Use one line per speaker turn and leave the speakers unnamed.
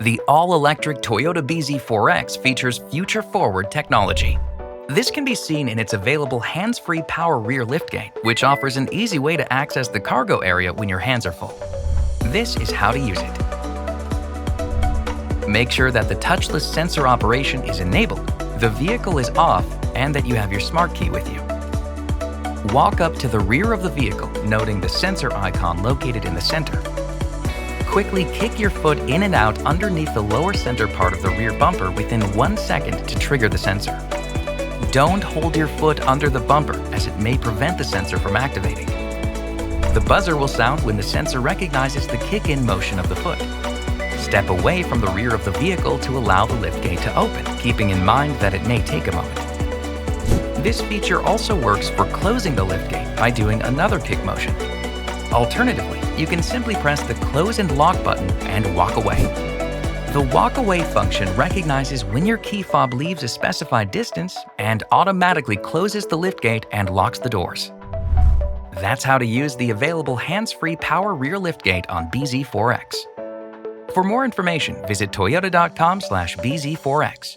The all-electric Toyota bZ4X features future-forward technology. This can be seen in its available hands-free power rear liftgate, which offers an easy way to access the cargo area when your hands are full. This is how to use it. Make sure that the touchless sensor operation is enabled, the vehicle is off, and that you have your smart key with you. Walk up to the rear of the vehicle, noting the sensor icon located in the center. Quickly kick your foot in and out underneath the lower center part of the rear bumper within 1 second to trigger the sensor. Don't hold your foot under the bumper, as it may prevent the sensor from activating. The buzzer will sound when the sensor recognizes the kick-in motion of the foot. Step away from the rear of the vehicle to allow the liftgate to open, keeping in mind that it may take a moment. This feature also works for closing the liftgate by doing another kick motion. Alternatively, you can simply press the close and lock button and walk away. The walk away function recognizes when your key fob leaves a specified distance and automatically closes the liftgate and locks the doors. That's how to use the available hands-free power rear liftgate on bZ4X. For more information, visit toyota.com/bZ4X.